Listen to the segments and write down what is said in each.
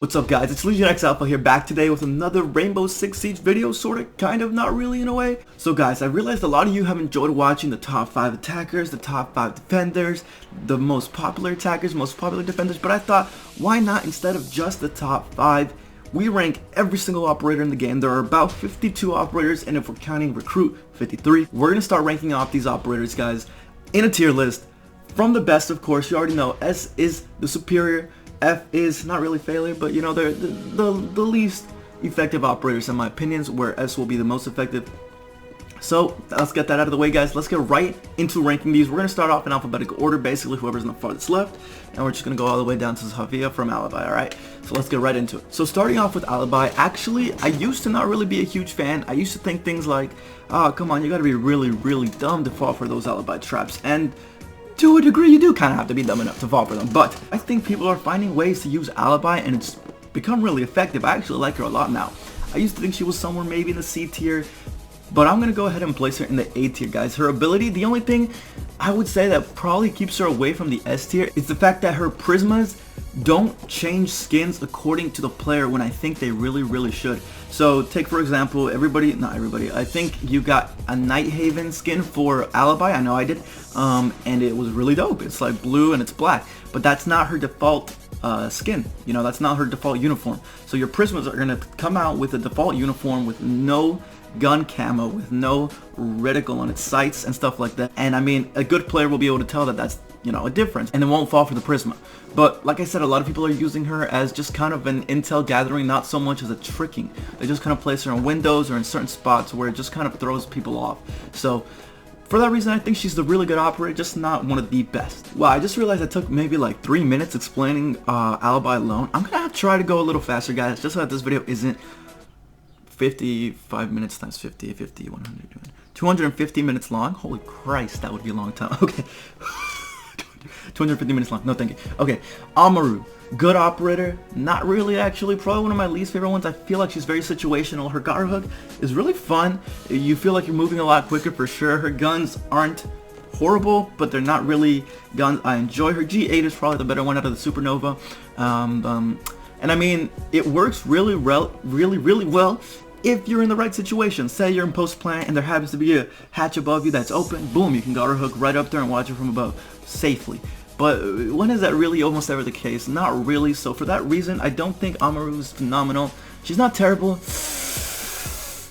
What's up guys, it's Legion X Alpha here, back today with another Rainbow Six Siege video, sorta, kind of, not really in a way. So guys, I realized a lot of you have enjoyed watching the top 5 attackers, the top 5 defenders, the most popular attackers, most popular defenders, but I thought, why not, instead of just the top 5, we rank every single operator in the game. There are about 52 operators, and if we're counting recruit, 53. We're gonna start ranking off these operators, guys, in a tier list. From the best, of course, you already know, S is the superior, F is not really failure, but you know, they're the least effective operators in my opinions, where S will be the most effective. So let's get that out of the way, guys. Let's get right into ranking these. We're going to start off in alphabetical order, basically whoever's in the farthest left, and we're just going to go all the way down to Sofia from Alibi, alright? So let's get right into it. So starting off with Alibi, actually, I used to not really be a huge fan. I used to think things like, oh, come on, you got to be really, really dumb to fall for those Alibi traps, and to a degree, you do kind of have to be dumb enough to fall for them, but I think people are finding ways to use Alibi, and it's become really effective. I actually like her a lot now. I used to think she was somewhere maybe in the C tier, but I'm going to go ahead and place her in the A tier, guys. Her ability, the only thing I would say that probably keeps her away from the S tier is the fact that her prismas don't change skins according to the player when I think they really, really should. So take for example, not everybody, I think you got a Nighthaven skin for Alibi, I know I did, and it was really dope. It's like blue and it's black, but that's not her default skin, you know, that's not her default uniform. So your prismas are gonna come out with a default uniform with no gun camo, with no reticle on its sights and stuff like that, and I mean, a good player will be able to tell that that's, you know, a difference, and it won't fall for the prisma. But like I said, a lot of people are using her as just kind of an intel gathering, not so much as a tricking. They just kind of place her in windows or in certain spots where it just kind of throws people off. So for that reason, I think she's the really good operator, just not one of the best. Wow, I just realized I took maybe like 3 minutes explaining Alibi alone. I'm gonna have to try to go a little faster, guys, just so that this video isn't 55 minutes times 50, 50, 100, 250 minutes long. Holy Christ, that would be a long time. Okay. 250 minutes long. No, thank you. Okay, Amuro, good operator. Not really, actually. Probably one of my least favorite ones. I feel like she's very situational. Her guard hook is really fun. You feel like you're moving a lot quicker for sure. Her guns aren't horrible, but they're not really guns I enjoy. Her G8 is probably the better one out of the Supernova. And I mean, it works really well if you're in the right situation. Say you're in post plant and there happens to be a hatch above you that's open, boom, you can guard her hook right up there and watch her from above safely. But when is that really almost ever the case? Not really. So for that reason, I don't think Amuro is phenomenal. She's not terrible.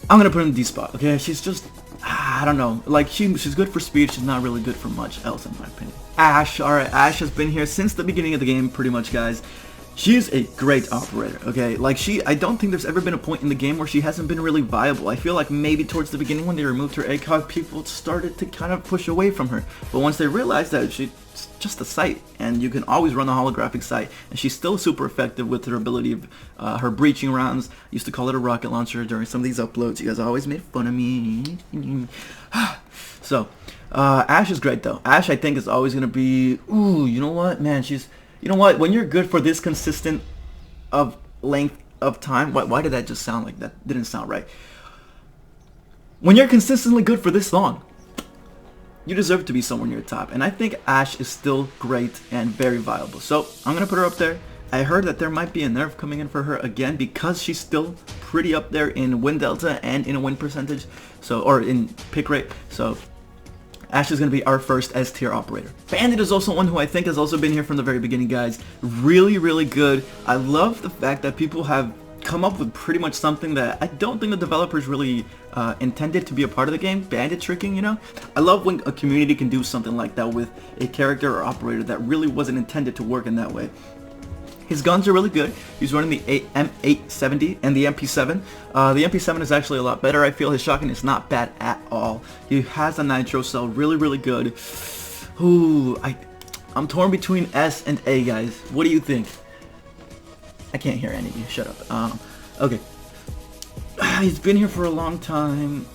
I'm gonna put her in D spot. Okay, she's just, I don't know. Like she's good for speed. She's not really good for much else in my opinion. Ash, all right. Ash has been here since the beginning of the game, pretty much, guys. She's a great operator, okay? Like I don't think there's ever been a point in the game where she hasn't been really viable. I feel like maybe towards the beginning when they removed her ACOG, people started to kind of push away from her. But once they realized that she's just a sight, and you can always run the holographic sight, and she's still super effective with her ability of her breaching rounds. I used to call it a rocket launcher during some of these uploads. You guys always made fun of me. So, Ash is great though. Ash, I think, is always going to be, ooh, you know what, man, you know what, when you're good for this consistent of length of time, why did that just sound like that? Didn't sound right. When you're consistently good for this long, you deserve to be somewhere near the top, and I think Ash is still great and very viable. So I'm gonna put her up there. I heard that there might be a nerf coming in for her again because she's still pretty up there in win delta and in a win percentage, so, or in pick rate. So Ash is going to be our first S tier operator. Bandit is also one who I think has also been here from the very beginning, guys. Really, really good. I love the fact that people have come up with pretty much something that I don't think the developers really intended to be a part of the game. Bandit tricking, you know? I love when a community can do something like that with a character or operator that really wasn't intended to work in that way. His guns are really good. He's running the M870 and the MP7. The MP7 is actually a lot better. I feel his shotgun is not bad at all. He has a nitro cell, really, really good. Ooh, I'm torn between S and A, guys. What do you think? I can't hear any of you. Shut up. Okay. He's been here for a long time.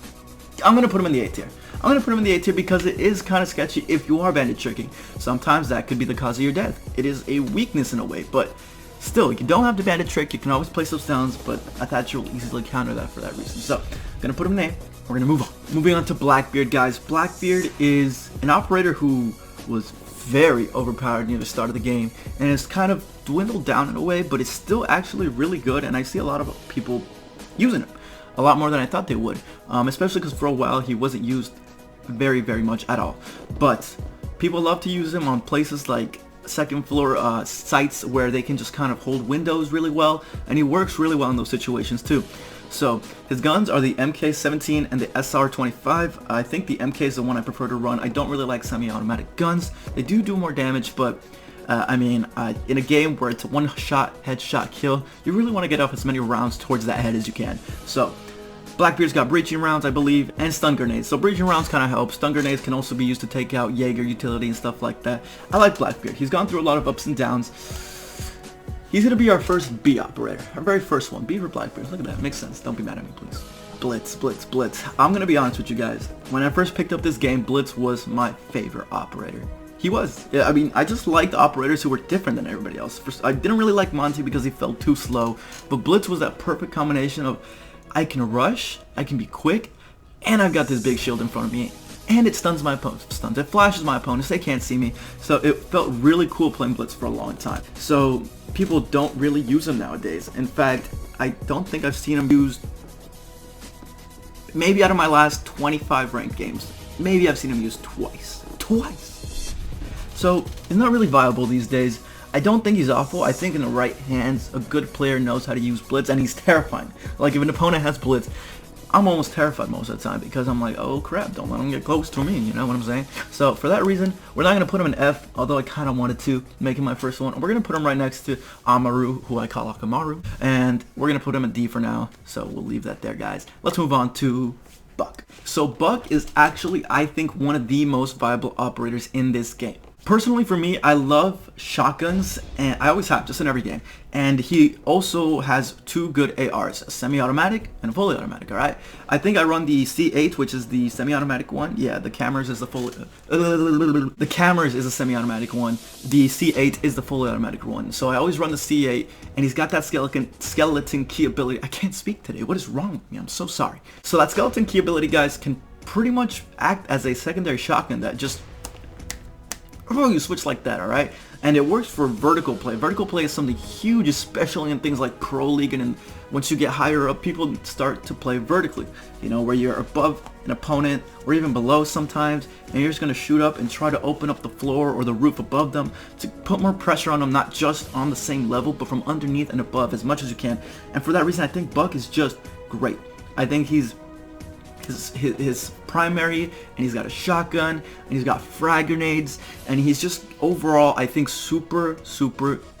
I'm gonna put him in the A tier. I'm going to put him in the A tier because it is kind of sketchy if you are bandit tricking. Sometimes that could be the cause of your death. It is a weakness in a way, but still, you don't have to bandit trick. You can always place those downs, but a Thatcher will easily counter that for that reason. So, I'm going to put him in A. We're going to move on. Moving on to Blackbeard, guys. Blackbeard is an operator who was very overpowered near the start of the game, and it's kind of dwindled down in a way, but it's still actually really good, and I see a lot of people using it. A lot more than I thought they would, especially because for a while he wasn't used very much at all. But people love to use him on places like second floor sites where they can just kind of hold windows really well, and he works really well in those situations too. So his guns are the MK17 and the SR25. I think the MK is the one I prefer to run. I don't really like semi-automatic guns. They do more damage, but I mean, in a game where it's a one-shot headshot kill, you really want to get off as many rounds towards that head as you can. So Blackbeard's got breaching rounds, I believe, and stun grenades. So breaching rounds kind of help. Stun grenades can also be used to take out Yeager utility and stuff like that. I like Blackbeard. He's gone through a lot of ups and downs. He's going to be our first B operator. Our very first one. B for Blackbeard. Look at that. Makes sense. Don't be mad at me, please. Blitz, Blitz, Blitz. I'm going to be honest with you guys. When I first picked up this game, Blitz was my favorite operator. He was. Yeah, I mean, I just liked operators who were different than everybody else. I didn't really like Mozzie because he felt too slow. But Blitz was that perfect combination of I can rush, I can be quick, and I've got this big shield in front of me. And it stuns my opponents. It flashes my opponents. They can't see me. So it felt really cool playing Blitz for a long time. So people don't really use him nowadays. In fact, I don't think I've seen him used. Maybe out of my last 25 ranked games, maybe I've seen him used twice. Twice. So it's not really viable these days. I don't think he's awful. I think in the right hands, a good player knows how to use Blitz, and he's terrifying. Like if an opponent has Blitz, I'm almost terrified most of the time because I'm like, oh crap, don't let him get close to me, you know what I'm saying? So for that reason, we're not going to put him in F, although I kind of wanted to make him my first one. We're going to put him right next to Amuro, who I call Akamaru, and we're going to put him in D for now, so we'll leave that there, guys. Let's move on to Buck. So Buck is actually, I think, one of the most viable operators in this game. Personally, for me, I love shotguns, and I always have, just in every game. And he also has two good ARs, a semi-automatic and a fully automatic, alright? I think I run the C8, which is the semi-automatic one. Yeah, the cameras is the fully... the cameras is a semi-automatic one. The C8 is the fully automatic one. So I always run the C8, and he's got that skeleton key ability. I can't speak today. What is wrong with me? I'm so sorry. So that skeleton key ability, guys, can pretty much act as a secondary shotgun that just... Oh, you switch like that, alright? And it works for vertical play. Vertical play is something huge, especially in things like Pro League, and once you get higher up, people start to play vertically. You know, where you're above an opponent, or even below sometimes, and you're just going to shoot up and try to open up the floor or the roof above them to put more pressure on them, not just on the same level, but from underneath and above as much as you can. And for that reason, I think Buck is just great. I think he's his primary, and he's got a shotgun, and he's got frag grenades, and he's just overall, I think, super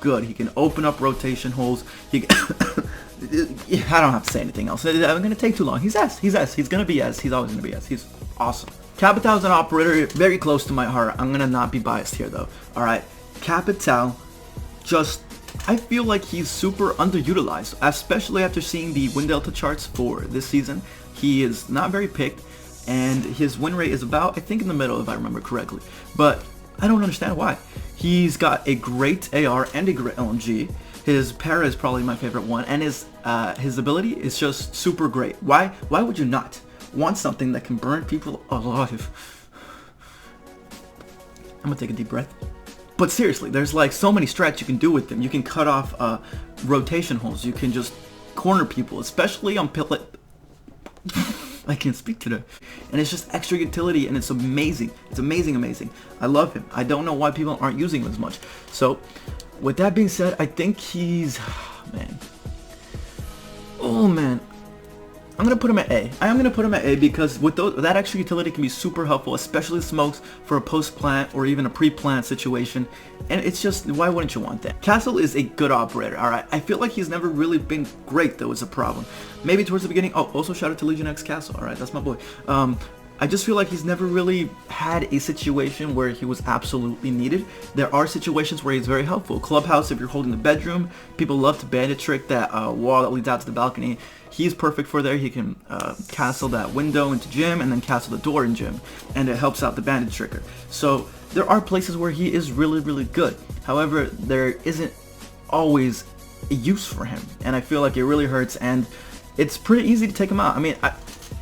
good. He can open up rotation holes. He can I don't have to say anything else. I'm gonna take too long. He's S. He's S. He's gonna be S. He's always gonna be S. He's awesome. Capital is an operator very close to my heart. I'm gonna not be biased here though. All right, Capital, just I feel like he's super underutilized, especially after seeing the win delta charts for this season. He is not very picked, and his win rate is about, I think, in the middle, if I remember correctly. But I don't understand why. He's got a great AR and a great LMG. His para is probably my favorite one, and his ability is just super great. Why would you not want something that can burn people alive? I'm gonna take a deep breath. But seriously, there's like so many strats you can do with them. You can cut off rotation holes. You can just corner people, especially on pilot. I can't speak today. And it's just extra utility, and it's amazing. It's amazing. I love him. I don't know why people aren't using him as much. So, with that being said, I think he's... man. Oh, man. I'm going to put him at A. I am going to put him at A because with that extra utility can be super helpful, especially smokes for a post-plant or even a pre-plant situation. And it's just, why wouldn't you want that? Castle is a good operator, alright? I feel like he's never really been great, though, is a problem. Maybe towards the beginning. Oh, also shout out to Legion X Castle, alright? That's my boy. I just feel like he's never really had a situation where he was absolutely needed. There are situations where he's very helpful. Clubhouse, if you're holding the bedroom, people love to bandit trick that wall that leads out to the balcony. He's perfect for there. He can castle that window into gym and then castle the door in gym, and it helps out the bandit tricker. So there are places where he is really good. However, there isn't always a use for him, and I feel like it really hurts, and it's pretty easy to take him out. I mean,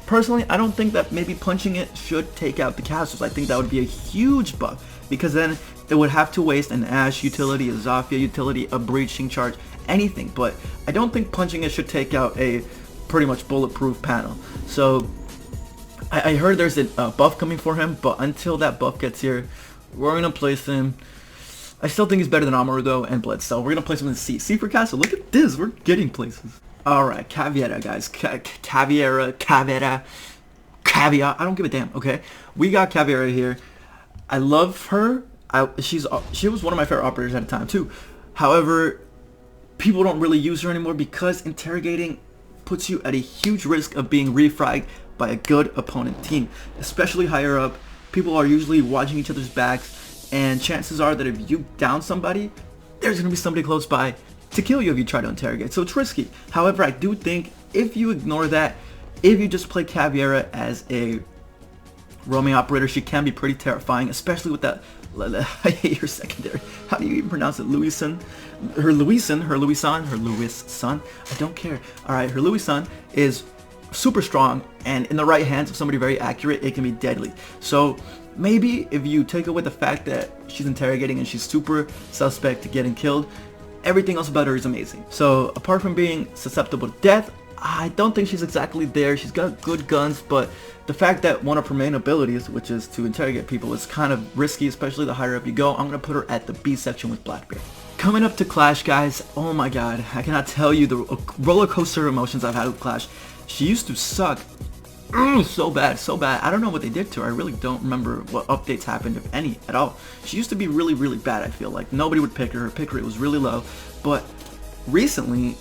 personally, I don't think that maybe punching it should take out the castles. I think that would be a huge buff, because then it would have to waste an Ashe utility, a Sofia utility, a breaching charge, anything. But I don't think punching it should take out a pretty much bulletproof panel. So I heard there's a buff coming for him, but until that buff gets here, we're gonna place him. I still think he's better than Amuro though, and Blitz. So we're gonna place him in C. C for Castle. Look at this, we're getting places. All right, Caviar, guys. Caviar. Caviar. I don't give a damn. Okay, we got Caviar here. I love her. She was one of my favorite operators at the time too. However, people don't really use her anymore because interrogating puts you at a huge risk of being refragged by a good opponent team, especially higher up. People are usually watching each other's backs, and chances are that if you down somebody, there's gonna be somebody close by to kill you if you try to interrogate. So it's risky. However, I do think if you ignore that, if you just play Caviar as a roaming operator, she can be pretty terrifying, especially with that. I hate her secondary. How do you even pronounce it? Louison. Her Louison. I don't care. Alright, her Louison is super strong, and in the right hands of somebody very accurate, it can be deadly. So maybe if you take away the fact that she's interrogating and she's super suspect to getting killed, everything else about her is amazing. So apart from being susceptible to death, I don't think she's exactly there. She's got good guns, but the fact that one of her main abilities, which is to interrogate people, is kind of risky, especially the higher up you go. I'm going to put her at the B section with Blackbeard. Coming up to Clash, guys, oh my god, I cannot tell you the roller coaster emotions I've had with Clash. She used to suck so bad, so bad. I don't know what they did to her. I really don't remember what updates happened, if any, at all. She used to be really, really bad, I feel like. Nobody would pick her. Her pick rate was really low. But recently,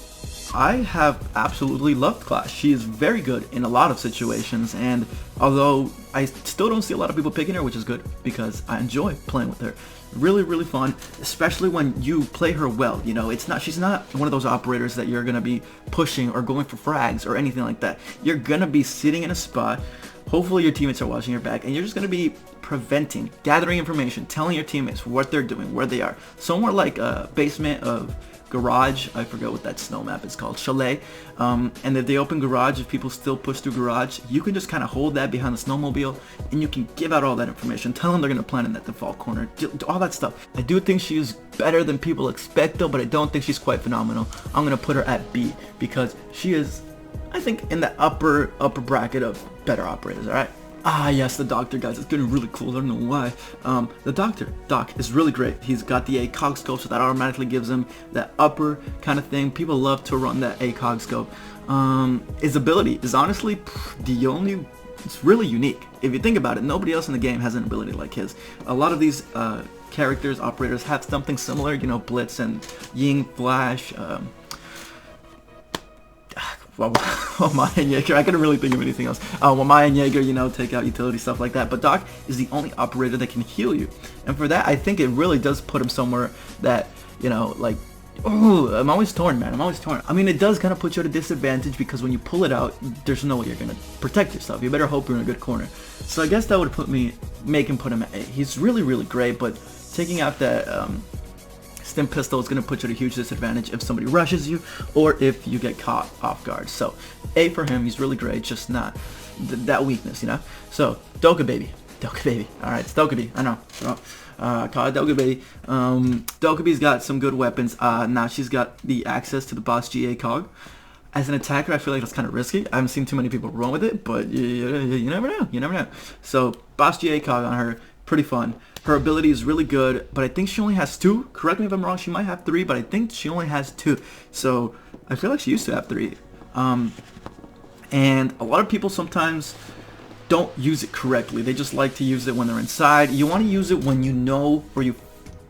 I have absolutely loved Clash. She is very good in a lot of situations, and although I still don't see a lot of people picking her, which is good because I enjoy playing with her. Really, really fun, especially when you play her well. You know, she's not one of those operators that you're gonna be pushing or going for frags or anything like that. You're gonna be sitting in a spot. Hopefully your teammates are watching your back, and you're just gonna be preventing, gathering information, telling your teammates what they're doing, where they are. Somewhere like a basement of Garage, I forget what that snow map is called, Chalet, and if they open Garage, if people still push through Garage, you can just kind of hold that behind the snowmobile, and you can give out all that information, tell them they're going to plant in that default corner, do all that stuff. I do think she's better than people expect though, but I don't think she's quite phenomenal. I'm going to put her at B, because she is, I think, in the upper bracket of better operators, alright? Ah, yes, the Doctor, guys. It's getting really cool. I don't know why. The Doc is really great. He's got the ACOG scope, so that automatically gives him that upper kind of thing. People love to run that ACOG scope. His ability is honestly it's really unique. If you think about it, nobody else in the game has an ability like his. A lot of these characters, operators, have something similar. You know, Blitz and Ying, Flash, Maya and Yeager. I couldn't really think of anything else. Maya and Yeager, you know, take out utility, stuff like that. But Doc is the only operator that can heal you. And for that, I think it really does put him somewhere that, you know, like, oh, I'm always torn, man. I'm always torn. I mean, it does kind of put you at a disadvantage because when you pull it out, there's no way you're going to protect yourself. You better hope you're in a good corner. So I guess that would make him put him at A. He's really, really great, but taking out that stim pistol is going to put you at a huge disadvantage if somebody rushes you or if you get caught off guard. So A for him, he's really great, just not that weakness, you know. So Doka baby, all right, it's Doka baby, I know. Call it Doka baby. Doka baby's got some good weapons. Now she's got the access to the boss GA cog. As an attacker, I feel like that's kind of risky. I haven't seen too many people run with it, but you never know. You never know. So boss GA cog on her, pretty fun. Her ability is really good, but I think she only has 2. Correct me if I'm wrong, she might have 3, but I think she only has 2. So I feel like she used to have 3. And a lot of people sometimes don't use it correctly. They just like to use it when they're inside. You want to use it when you know, or you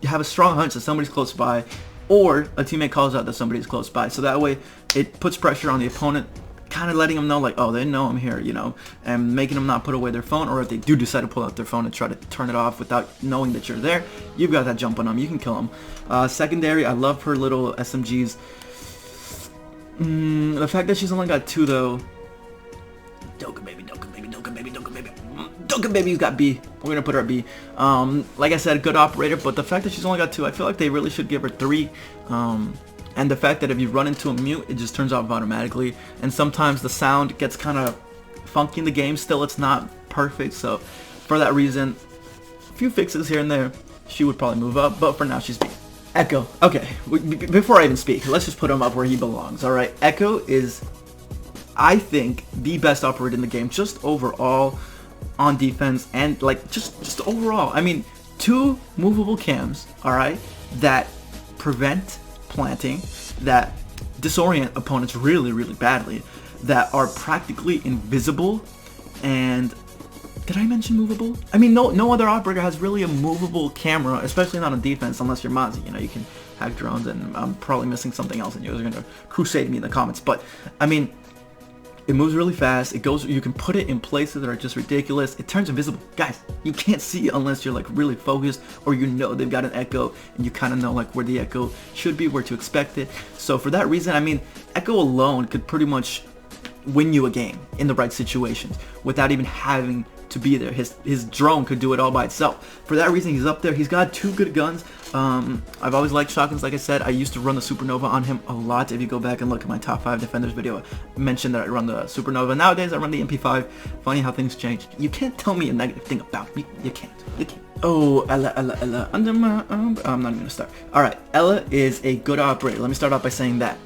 have a strong hunch that somebody's close by, or a teammate calls out that somebody's close by. So that way it puts pressure on the opponent, kind of letting them know, like, oh, they know I'm here, you know, and making them not put away their phone, or if they do decide to pull out their phone and try to turn it off without knowing that you're there, you've got that jump on them, you can kill them. Secondary, I love her little SMGs. The fact that she's only got 2 though, Doka baby's got B. We're gonna put her at B. Like I said, good operator, but the fact that she's only got 2, I feel like they really should give her 3. And the fact that if you run into a mute, it just turns off automatically. And sometimes the sound gets kind of funky in the game. Still, it's not perfect. So for that reason, a few fixes here and there. she would probably move up, but for now she's B. Echo. Okay, before I even speak, let's just put him up where he belongs, alright? Echo is, I think, the best operator in the game, just overall, on defense, and like, just overall. I mean, 2 movable cams, alright, that prevent planting, that disorient opponents really, really badly, that are practically invisible, and did I mention movable? I mean, no other operator has really a movable camera, especially not on defense, unless you're Mozzie. You know, you can hack drones, and I'm probably missing something else, and you guys are gonna crusade me in the comments. But I mean, it moves really fast. It goes. You can put it in places that are just ridiculous. It turns invisible, guys. You can't see it unless you're like really focused, or you know they've got an echo, and you kind of know like where the echo should be, where to expect it. So for that reason, I mean, echo alone could pretty much win you a game in the right situations without even having to be there. His drone could do it all by itself. For that reason, he's up there. He's got 2 good guns. I've always liked shotguns. Like I said, I used to run the Supernova on him a lot. If you go back and look at my top 5 defenders video, I mentioned that I run the Supernova. Nowadays I run the MP5. Funny how things change. You can't tell me a negative thing about me. You can't. Oh, Ella, under my arm. I'm not even gonna start. Alright, Ella is a good operator. Let me start off by saying that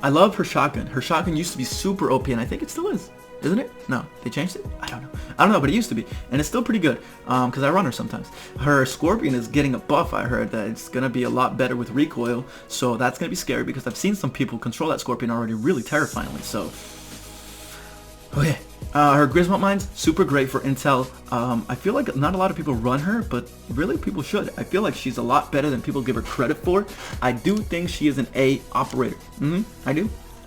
I love her shotgun. Her shotgun used to be super OP, and I think it still is. Isn't it? No, they changed it? I don't know, but it used to be, and it's still pretty good, because I run her sometimes. Her Scorpion is getting a buff. I heard that it's gonna be a lot better with recoil, so that's gonna be scary, because I've seen some people control that Scorpion already really terrifyingly. So okay, her Griswold mines, super great for intel. I feel like not a lot of people run her, but really people should. I feel like she's a lot better than people give her credit for. I do think she is an A operator.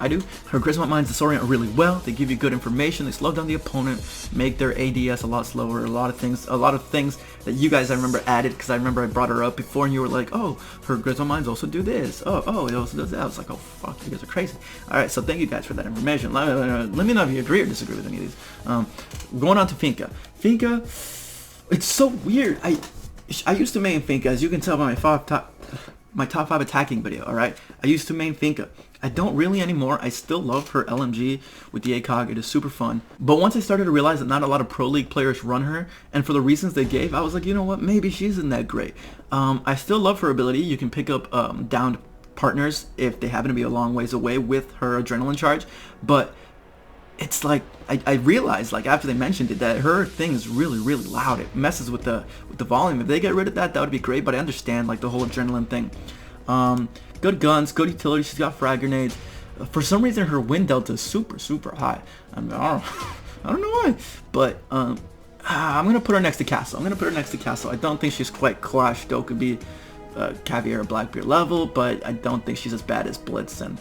I do. Her Griswold mines disorient really well. They give you good information. They slow down the opponent, make their ADS a lot slower. A lot of things that you guys I remember added, because I remember I brought her up before, and you were like, oh, her Griswold mines also do this. Oh, it also does that. I was like, oh fuck, you guys are crazy. All right, so thank you guys for that information. Let me know if you agree or disagree with any of these. Going on to Finka. Finka, it's so weird. I used to main Finka, as you can tell by my top 5 attacking video. All right, I used to main Finka. I don't really anymore. I still love her LMG with the ACOG. It is super fun. But once I started to realize that not a lot of Pro League players run her, and for the reasons they gave, I was like, you know what? Maybe she isn't that great. I still love her ability. You can pick up downed partners if they happen to be a long ways away with her adrenaline charge. But it's like, I realized, like, after they mentioned it, that her thing is really, really loud. It messes with the volume. If they get rid of that, that would be great. But I understand, like, the whole adrenaline thing. Good guns, good utility. She's got frag grenades. For some reason, her win delta is super, super high. I mean, I don't know why, but I'm gonna put her next to Castle. I don't think she's quite Clash Dokkaebi, Caviar or Blackbeard level, but I don't think she's as bad as Blitz and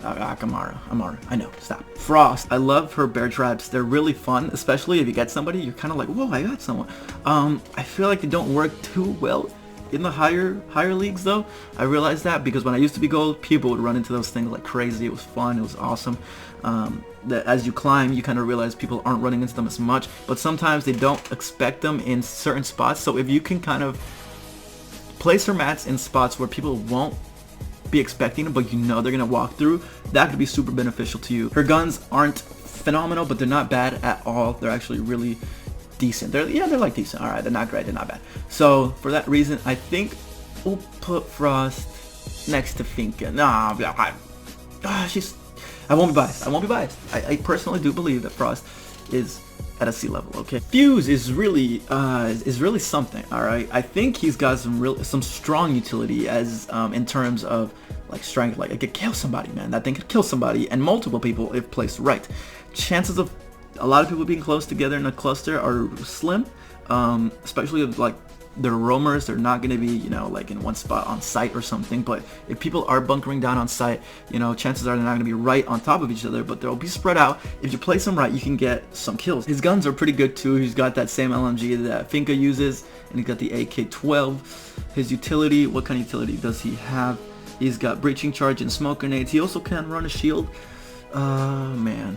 Amuro. I know, stop. Frost, I love her bear traps. They're really fun, especially if you get somebody, you're kind of like, whoa, I got someone. I feel like they don't work too well in the higher leagues though. I realized that because when I used to be gold, people would run into those things like crazy. It was fun, it was awesome. That as you climb, you kind of realize people aren't running into them as much, but sometimes they don't expect them in certain spots. So if you can kind of place her mats in spots where people won't be expecting them, but you know they're gonna walk through, that could be super beneficial to you. Her guns aren't phenomenal, but they're not bad at all. They're actually really decent. They're like decent. All right, they're not great, they're not bad. So for that reason, I think we'll put Frost next to Finka. Nah, I won't be biased. I personally do believe that Frost is at a C level. Okay, Fuse is really something. All right, I think he's got some strong utility as in terms of like strength. Like it could kill somebody, man. That thing could kill somebody and multiple people if placed right. Chances of a lot of people being close together in a cluster are slim, especially if like they're roamers. They're not going to be, you know, like in one spot on site or something. But if people are bunkering down on site, you know, chances are they're not going to be right on top of each other, but they'll be spread out. If you place them right, you can get some kills. His guns are pretty good too. He's got that same LMG that Finka uses, and he's got the AK-12. His utility, what kind of utility does he have? He's got breaching charge and smoke grenades. He also can run a shield. Man,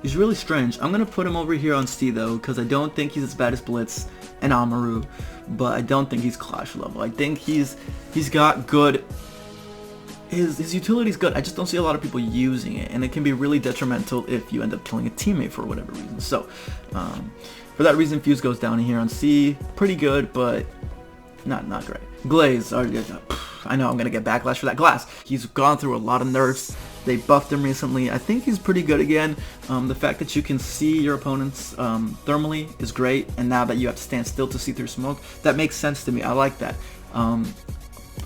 he's really strange. I'm gonna put him over here on C though, because I don't think he's as bad as Blitz and Amuro, but I don't think he's Clash level. I think he's got good. His utility's good. I just don't see a lot of people using it, and it can be really detrimental if you end up killing a teammate for whatever reason. So, for that reason, Fuse goes down here on C. Pretty good, but not great. Glaze, I know I'm gonna get backlash for that. Glass, he's gone through a lot of nerfs. They buffed him recently. I think he's pretty good again. The fact that you can see your opponents thermally is great, and now that you have to stand still to see through smoke, that makes sense to me. I like that.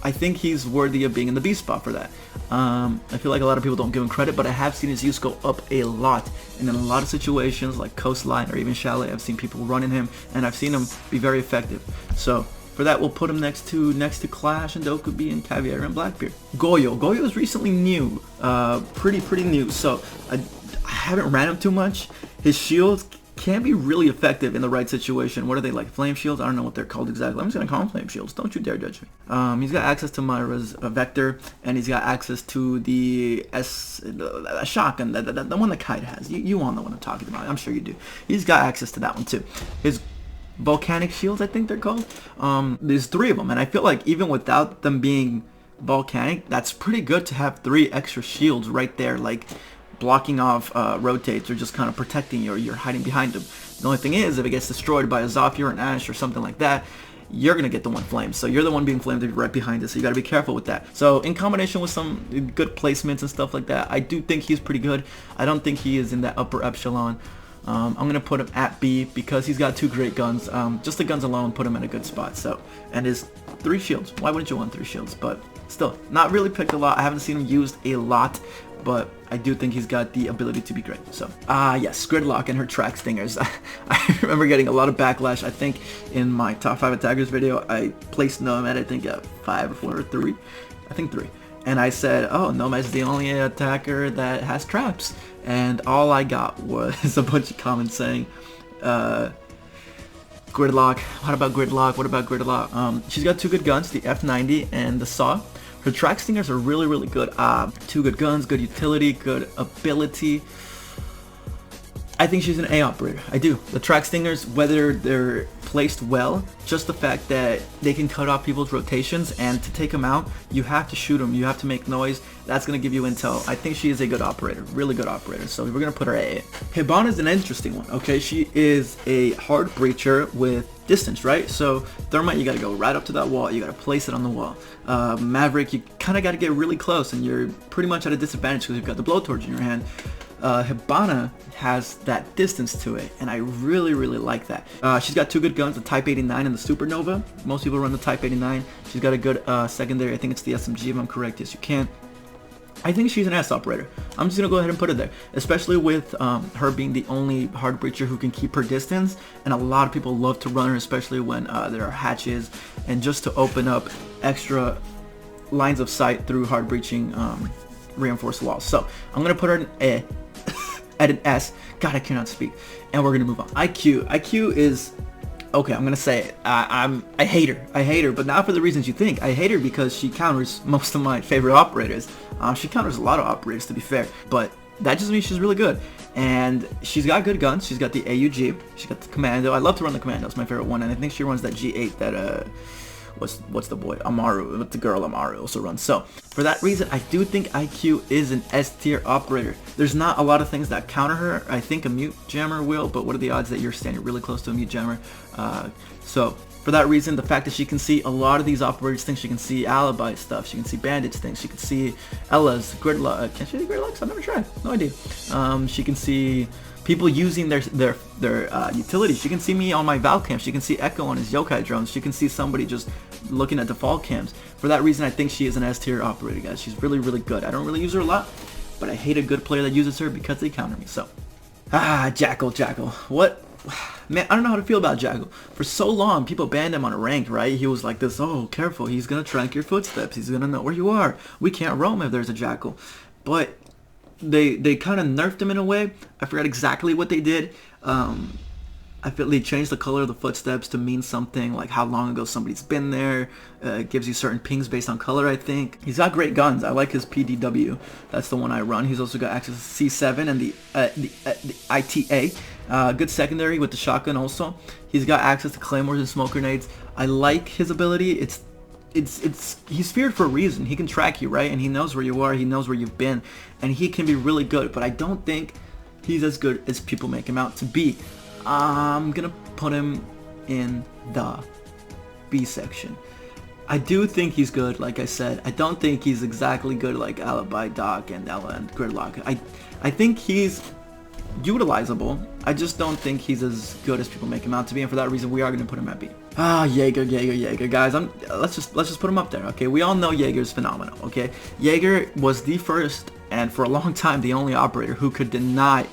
I think he's worthy of being in the B spot for that. I feel like a lot of people don't give him credit, but I have seen his use go up a lot, and in a lot of situations like Coastline or even Chalet, I've seen people running him, and I've seen him be very effective. So for that, we'll put him next to Clash and Dokubi and Caviar and Blackbeard. Goyo is recently new, pretty new. So I haven't ran him too much. His shields can be really effective in the right situation. What are they, like flame shields? I don't know what they're called exactly. I'm just gonna call them flame shields. Don't you dare judge me. He's got access to Myra's Vector, and he's got access to the shotgun, the one that Kite has. You all know what I'm talking about. I'm sure you do. He's got access to that one too. His volcanic shields, I think they're called. There's 3 of them, and I feel like even without them being volcanic, that's pretty good to have 3 extra shields right there, like blocking off rotates or just kind of protecting you, or you're hiding behind them. The only thing is, if it gets destroyed by a Sofia or an Ash or something like that, you're gonna get the one flamed. So you're the one being flamed right behind it, so you gotta be careful with that. So in combination with some good placements and stuff like that, I do think he's pretty good. I don't think he is in that upper echelon. I'm gonna put him at B because he's got 2 great guns. Just the guns alone put him in a good spot. So, and his 3 shields. Why wouldn't you want 3 shields? But still, not really picked a lot. I haven't seen him used a lot, but I do think he's got the ability to be great. So, yes, Gridlock and her track stingers. I remember getting a lot of backlash. I think in my top 5 attackers video, I placed Nomad, I think at 5 or 4 or 3. I think 3. And I said, oh, Nomad's the only attacker that has traps. And all I got was a bunch of comments saying, Gridlock, what about Gridlock, what about Gridlock? She's got 2 good guns, the F90 and the Saw. Her track stingers are really good. 2 good guns, good utility, good ability. I think she's an A operator. I do. The track stingers, whether they're placed well, just the fact that they can cut off people's rotations, and to take them out, you have to shoot them. You have to make noise. That's going to give you intel. I think she is a good operator. Really good operator. So we're going to put her A. Habana is an interesting one. Okay, she is a hard breacher with distance, right? So Thermite, you got to go right up to that wall. You got to place it on the wall. Maverick, you kind of got to get really close, and you're pretty much at a disadvantage because you've got the blowtorch in your hand. Habana has that distance to it, and I really like that. She's got 2 good guns, the Type 89 and the Supernova. Most people run the Type 89. She's got a good secondary. I think it's the SMG if I'm correct. Yes, you can. I think she's an S operator. I'm just gonna go ahead and put her there, especially with her being the only hard breacher who can keep her distance, and a lot of people love to run her, especially when there are hatches, and just to open up extra lines of sight through hard breaching reinforced walls. So I'm gonna put her in A. At an S. God, I cannot speak. And we're gonna move on. IQ is okay. I'm gonna say it. I hate her. I hate her, but not for the reasons you think. I hate her because she counters most of my favorite operators. She counters a lot of operators, to be fair, but that just means she's really good. And she's got good guns. She's got the AUG. She's got the Commando. I love to run the Commando. It's my favorite one, and I think she runs that G8 that what's the boy? Amuro, what the girl Amuro also runs. So for that reason, I do think IQ is an S tier operator. There's not a lot of things that counter her. I think a mute jammer will, but what are the odds that you're standing really close to a mute jammer? So for that reason, the fact that she can see a lot of these operators things, she can see Alibi stuff, she can see Bandits things, she can see Ella's, Gridlock. Can she see Gridlocks? I've never tried. No idea. She can see people using their utilities. She can see me on my Val cam. She can see Echo on his Yokai drones. She can see somebody just looking at default cams. For that reason, I think she is an S tier operator, guys. She's really good. I don't really use her a lot, but I hate a good player that uses her because they counter me. So, Jackal. What? Man, I don't know how to feel about Jackal. For so long, people banned him on a rank, right? He was like this, oh, careful, he's gonna track your footsteps. He's gonna know where you are. We can't roam if there's a Jackal. But they kind of nerfed him in a way. I forgot exactly what they did. I feel they changed the color of the footsteps to mean something, like how long ago somebody's been there. It gives you certain pings based on color, I think. He's got great guns. I like his PDW. That's the one I run. He's also got access to C7 and the ITA. Good secondary with the shotgun also. He's got access to claymores and smoke grenades. I like his ability. He's feared for a reason. He can track you, right? And he knows where you are. He knows where you've been. And he can be really good. But I don't think he's as good as people make him out to be. I'm gonna put him in the B section. I do think he's good, like I said. I don't think he's exactly good like Alibi, Doc, and Ella, and Gridlock. I think he's utilizable. I just don't think he's as good as people make him out to be, and for that reason, we are going to put him at B. Yeager, guys. Let's just put him up there, okay? We all know Yeager's phenomenal, okay? Yeager was the first, and for a long time, the only operator who could deny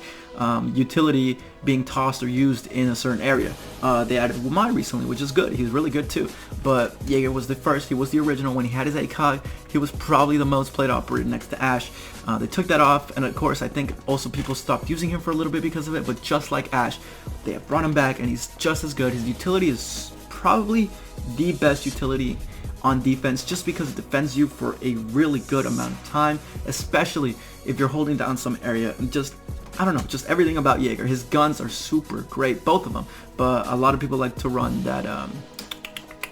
utility being tossed or used in a certain area. They added Umai recently, which is good. He's really good too. But Yeager was the first. He was the original. When he had his ACOG, he was probably the most played operator next to Ash. They took that off, and of course, I think also people stopped using him for a little bit because of it. But just like Ash, they have brought him back, and he's just as good. His utility is probably the best utility on defense, just because it defends you for a really good amount of time, especially if you're holding down some area. And just, I don't know, just everything about Yeager. His guns are super great, both of them, but a lot of people like to run that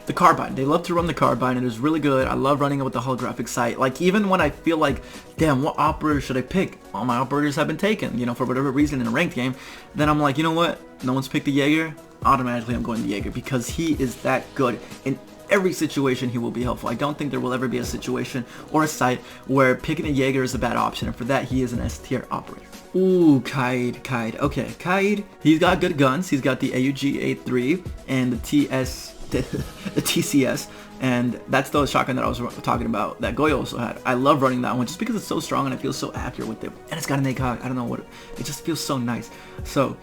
the carbine. They love to run the carbine, and it's really good. I love running it with the holographic sight. Like, even when I feel like, damn, what operator should I pick? All my operators have been taken, you know, for whatever reason in a ranked game. Then I'm like, you know what? No one's picked the Yeager. Automatically, I'm going to Yeager because he is that good. In every situation, he will be helpful. I don't think there will ever be a situation or a site where picking a Yeager is a bad option, and for that, he is an S tier operator. Ooh, Kite. Okay, Kite, he's got good guns. He's got the AUG-83 and the TCS, and that's the shotgun that I was talking about that Goyo also had. I love running that one just because it's so strong and I feel so accurate with it. And it's got an ACOG. I don't know what, it just feels so nice. So,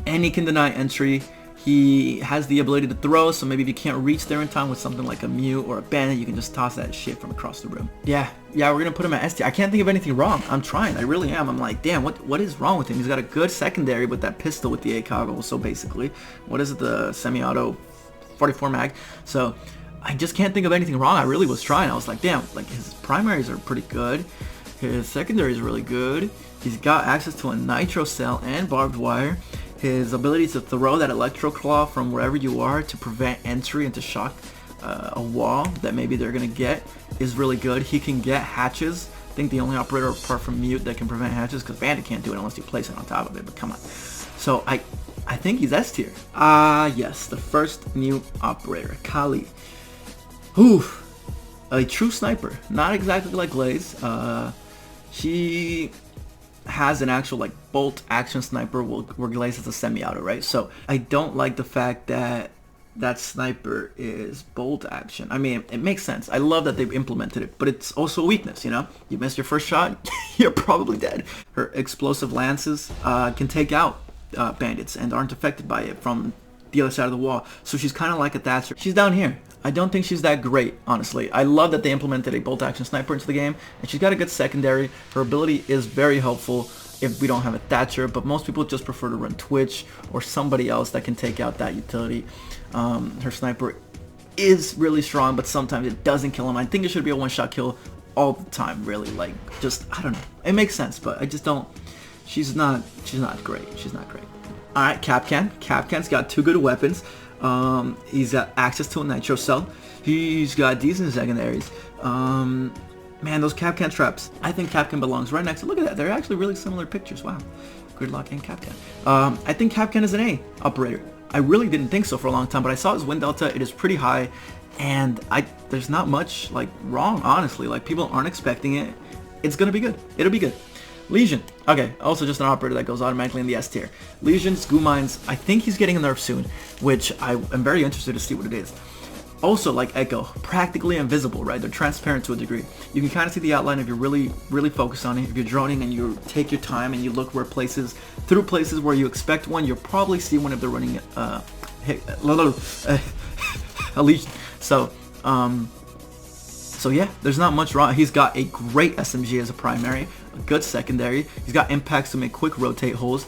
and he can deny entry. He has the ability to throw, so maybe if you can't reach there in time with something like a mute or a bandit, you can just toss that shit from across the room. Yeah, we're gonna put him at S tier. I can't think of anything wrong. I'm trying, I really am. I'm like, damn, what is wrong with him? He's got a good secondary with that pistol with the ACOG, so basically, what is it, the semi-auto 44 mag? So, I just can't think of anything wrong. I really was trying. I was like, damn, like his primaries are pretty good. His secondary is really good. He's got access to a nitro cell and barbed wire. His ability to throw that electro claw from wherever you are to prevent entry and to shock a wall that maybe they're gonna get is really good. He can get hatches. I think the only operator apart from mute that can prevent hatches, because bandit can't do it unless you place it on top of it, but come on. So I think he's S tier. Yes, the first new operator, Kali. A true sniper. Not exactly like Glaze. She has an actual like bolt action sniper where Glaze has a semi-auto, right? So I don't like the fact that that sniper is bolt action. I mean, it makes sense. I love that they've implemented it, but it's also a weakness, you know? You missed your first shot, you're probably dead. Her explosive lances can take out bandits and aren't affected by it from the other side of the wall. So she's kind of like a Thatcher. She's down here. I don't think she's that great, honestly. I love that they implemented a bolt action sniper into the game, and she's got a good secondary. Her ability is very helpful if we don't have a Thatcher, but most people just prefer to run Twitch or somebody else that can take out that utility. Her sniper is really strong, but sometimes it doesn't kill him. I think it should be a one-shot kill all the time, really. Like, just, I don't know. It makes sense, but I just don't, she's not great. She's not great. Alright, Capcan. Capcan's got two good weapons. He's got access to a nitro cell. He's got decent secondaries. Man, those Capcan traps. I think Capcan belongs right next to, look at that. They're actually really similar pictures. Wow. Gridlock and Capcan. I think Capcan is an A operator. I really didn't think so for a long time, but I saw his win delta. It is pretty high, and there's not much like wrong, honestly. Like, people aren't expecting it. It's gonna be good. It'll be good. Legion. Okay, also just an operator that goes automatically in the S tier. Legion's goo mines, I think he's getting a nerf soon, which I am very interested to see what it is. Also, like Echo, practically invisible, right? They're transparent to a degree. You can kind of see the outline if you're really focused on it. If you're droning and you take your time and you look through places where you expect one, you'll probably see one if they're running a Legion. So yeah, there's not much wrong. He's got a great SMG as a primary, a good secondary. He's got impacts to make quick rotate holes.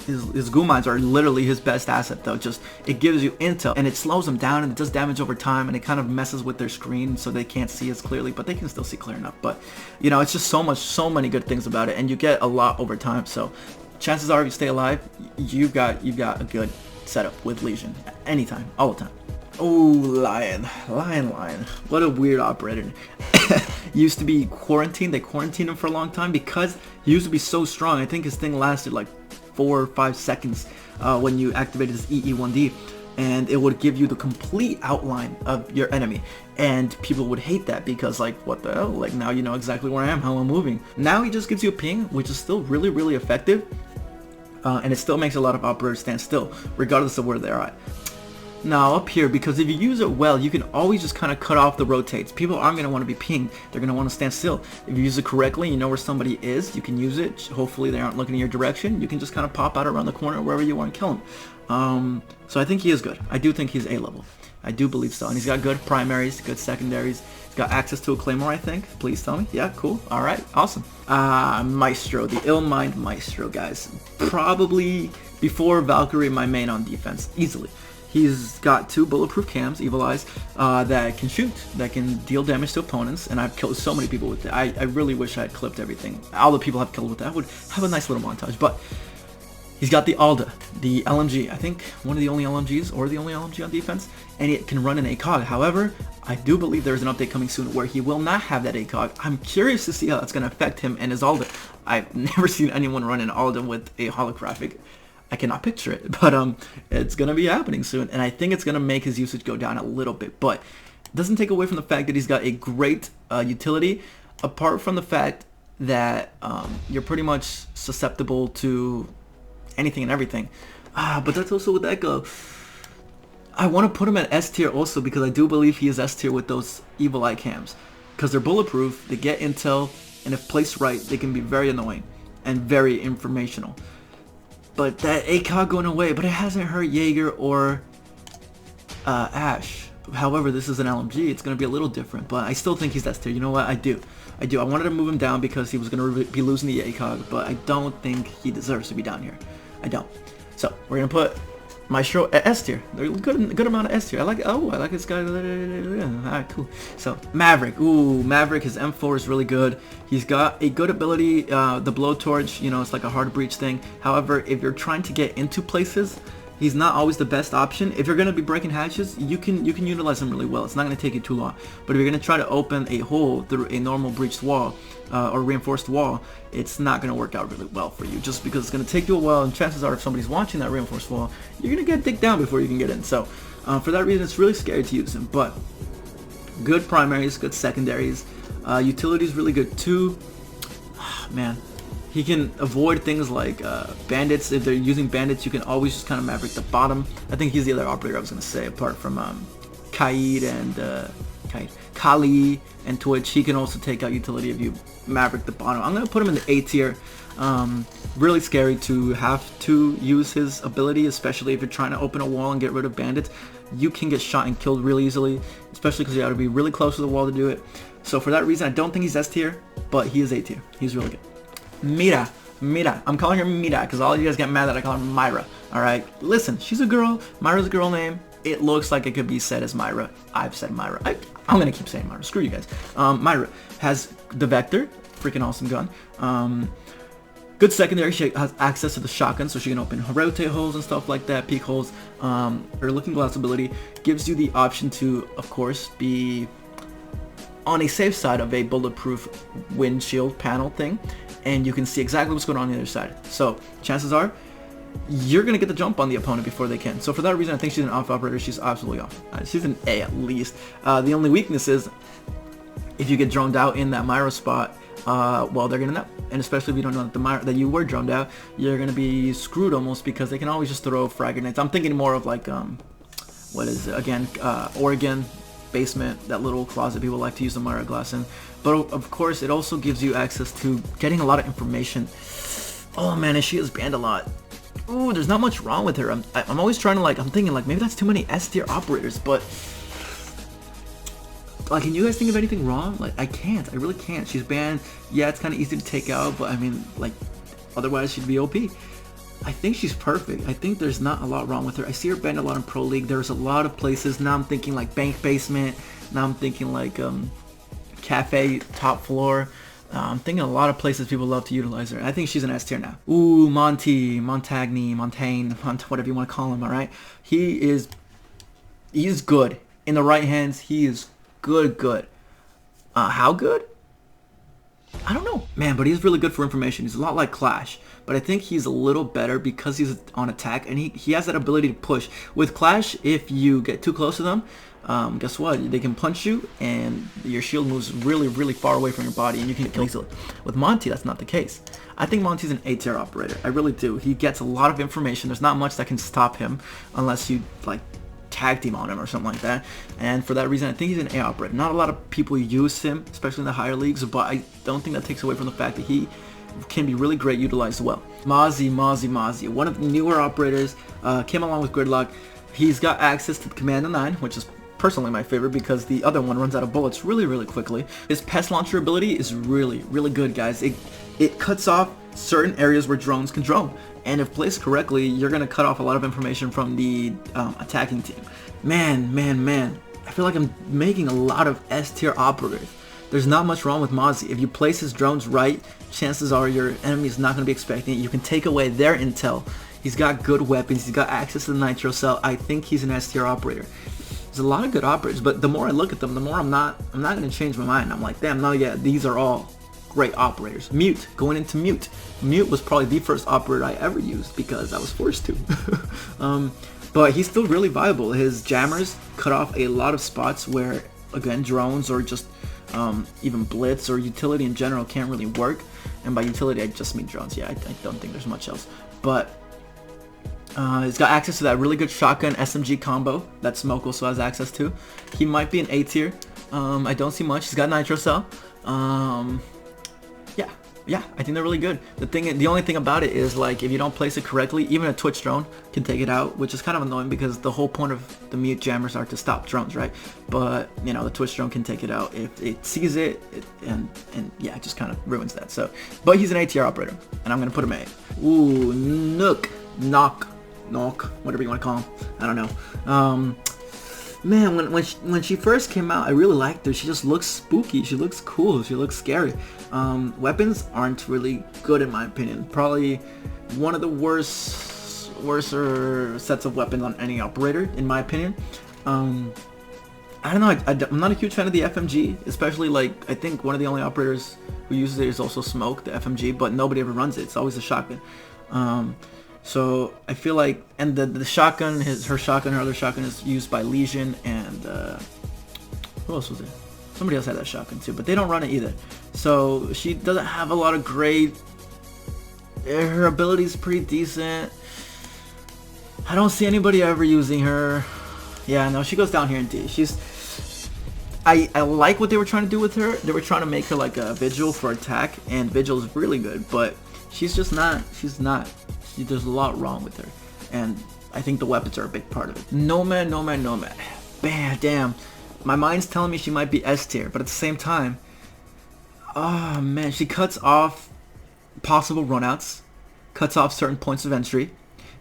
His goo mines are literally his best asset, though. Just, it gives you intel and it slows them down and it does damage over time, and it kind of messes with their screen so they can't see as clearly, but they can still see clear enough. But you know, it's just so many good things about it, and you get a lot over time. So chances are, if you stay alive, you've got a good setup with Legion anytime, all the time. Oh, Lion. What a weird operator. Used to be quarantined. They quarantined him for a long time because he used to be so strong. I think his thing lasted like 4 or 5 seconds when you activated his EE1D. and it would give you the complete outline of your enemy. And people would hate that because like, what the hell? Like, now you know exactly where I am, how I'm moving. Now he just gives you a ping, which is still really, really effective. And it still makes a lot of operators stand still, regardless of where they're at. Now up here, because if you use it well, you can always just kind of cut off the rotates. People aren't going to want to be pinged. They're going to want to stand still. If you use it correctly, you know where somebody is, you can use it. Hopefully they aren't looking in your direction. You can just kind of pop out around the corner wherever you want to kill him. So I think he is good. I do think he's A level. I do believe so. And he's got good primaries, good secondaries. He's got access to a claymore, I think. Please tell me. Yeah, cool. All right. Awesome. Maestro, the ill-mind Maestro, guys. Probably before Valkyrie, my main on defense. Easily. He's got 2 bulletproof cams, Evil Eyes, that can shoot, that can deal damage to opponents, and I've killed so many people with it. I really wish I had clipped everything. All the people I've killed with that, I would have a nice little montage, but he's got the Alda, the LMG, I think one of the only LMGs, or the only LMG on defense, and it can run an ACOG. However, I do believe there's an update coming soon where he will not have that ACOG. I'm curious to see how that's going to affect him and his Alda. I've never seen anyone run an Alda with a holographic. I cannot picture it, but it's going to be happening soon, and I think it's going to make his usage go down a little bit, but it doesn't take away from the fact that he's got a great utility, apart from the fact that you're pretty much susceptible to anything and everything. But that's also with Echo. I want to put him at S tier also because I do believe he is S tier with those Evil Eye cams, because they're bulletproof, they get intel, and if placed right, they can be very annoying and very informational. But that ACOG going away, but it hasn't hurt Yeager or Ash. However, this is an LMG. It's going to be a little different, but I still think he's S tier. You know what? I do. I wanted to move him down because he was going to be losing the ACOG, but I don't think he deserves to be down here. I don't. So we're going to put Maestro at S tier. There's a good amount of S tier. I like this guy. Alright, cool. So Maverick. Ooh, Maverick, his M4 is really good. He's got a good ability, the blowtorch, you know, it's like a hard breach thing. However, if you're trying to get into places, he's not always the best option. If you're going to be breaking hatches, you can utilize him really well. It's not going to take you too long. But if you're going to try to open a hole through a normal breached wall or reinforced wall, it's not going to work out really well for you, just because it's going to take you a while, and chances are if somebody's watching that reinforced wall, you're going to get digged down before you can get in. So for that reason, it's really scary to use him. But good primaries, good secondaries. Utility is really good too. Man. He can avoid things like bandits. If they're using bandits, you can always just kind of Maverick the bottom. I think he's the other operator I was going to say, apart from Kite and Kali and Twitch. He can also take out utility if you Maverick the bottom. I'm going to put him in the A tier. Really scary to have to use his ability, especially if you're trying to open a wall and get rid of bandits. You can get shot and killed really easily, especially because you have to be really close to the wall to do it. So for that reason, I don't think he's S tier, but he is A tier. He's really good. Mira. I'm calling her Mira because all of you guys get mad that I call her Myra. Alright? Listen, she's a girl. Myra's a girl name. It looks like it could be said as Myra. I've said Myra. I'm going to keep saying Myra. Screw you guys. Myra has the Vector. Freaking awesome gun. Good secondary. She has access to the shotgun, so she can open rotate holes and stuff like that. Peek holes. Her looking glass ability gives you the option to, of course, be on a safe side of a bulletproof windshield panel thing, and you can see exactly what's going on the other side. So chances are you're going to get the jump on the opponent before they can. So for that reason, I think she's an off operator. She's absolutely off. She's an A at least. The only weakness is if you get droned out in that Myra spot, well, they're going to know. And especially if you don't know that the Myra, that you were droned out, you're going to be screwed almost, because they can always just throw frag grenades. I'm thinking more of like, what is it? Again, Oregon basement, that little closet people like to use the Myra glass in. But of course, it also gives you access to getting a lot of information. Oh man, and she is banned a lot. Ooh, there's not much wrong with her. I'm always trying to I'm thinking maybe that's too many S tier operators, but can you guys think of anything wrong? I can't. I really can't. She's banned. Yeah, it's kind of easy to take out, but I mean, otherwise she'd be OP. I think she's perfect. I think there's not a lot wrong with her. I see her banned a lot in Pro League. There's a lot of places. Now I'm thinking bank basement. Now I'm thinking cafe top floor. I'm thinking a lot of places people love to utilize her. I think she's an S tier now. Ooh, Montaigne, whatever you want to call him, alright? He's good. In the right hands, he is good. How good? I don't know, man, but he's really good for information. He's a lot like Clash, but I think he's a little better because he's on attack, and he has that ability to push. With Clash, if you get too close to them, guess what? They can punch you, and your shield moves really, really far away from your body, and you can get killed easily. With Monty, that's not the case. I think Monty's an A tier operator. I really do. He gets a lot of information. There's not much that can stop him unless you, like, tag team on him or something like that, and for that reason I think he's an A operator. Not a lot of people use him, especially in the higher leagues, but I don't think that takes away from the fact that he can be really great utilized well. Mozzie Mozzie, one of the newer operators, came along with Gridlock. He's got access to the Commando 9, which is personally my favorite because the other one runs out of bullets really, really quickly. His pest launcher ability is really, really good, guys. It cuts off certain areas where drones can drone, and if placed correctly, you're gonna cut off a lot of information from the attacking team. Man, I feel like I'm making a lot of S tier operators. There's not much wrong with Mozzie. If you place his drones right, chances are your enemy is not gonna be expecting it. You can take away their intel. He's got good weapons. He's got access to the nitro cell. I think he's an S tier operator. There's a lot of good operators, but the more I look at them, the more I'm not gonna change my mind. I'm like, damn, no, yeah, these are all great operators. Mute, going into Mute. Mute was probably the first operator I ever used because I was forced to. But he's still really viable. His jammers cut off a lot of spots where, again, drones or just even blitz or utility in general can't really work. And by utility, I just mean drones. Yeah, I don't think there's much else. But he's got access to that really good shotgun SMG combo that Smoke also has access to. He might be an A tier. I don't see much. He's got nitro cell. Yeah, I think they're really good. The only thing about it is, like, if you don't place it correctly, even a Twitch drone can take it out, which is kind of annoying because the whole point of the Mute jammers are to stop drones, right? But, you know, the Twitch drone can take it out if it sees it, and yeah, it just kind of ruins that. So, but he's an A tier operator, and I'm gonna put him A. Ooh, Knock, whatever you want to call him. I don't know. Man, when she first came out, I really liked her. She just looks spooky. She looks cool. She looks scary. Weapons aren't really good in my opinion. Probably one of the worser sets of weapons on any operator in my opinion. I don't know. I'm not a huge fan of the FMG, especially, like, I think one of the only operators who uses it is also Smoke, the FMG, but nobody ever runs it. It's always a shotgun. So I feel like, and the shotgun, her other shotgun is used by Legion, and who else was it? Somebody else had that shotgun too, but they don't run it either. So she doesn't have a lot of great. Her ability is pretty decent. I don't see anybody ever using her. Yeah, no, she goes down here in D. I like what they were trying to do with her. They were trying to make her like a Vigil for attack, and Vigil is really good, but she's just not. There's a lot wrong with her, and I think the weapons are a big part of it. Nomad. Man, damn. My mind's telling me she might be S tier, but at the same time, oh man, she cuts off possible runouts, cuts off certain points of entry.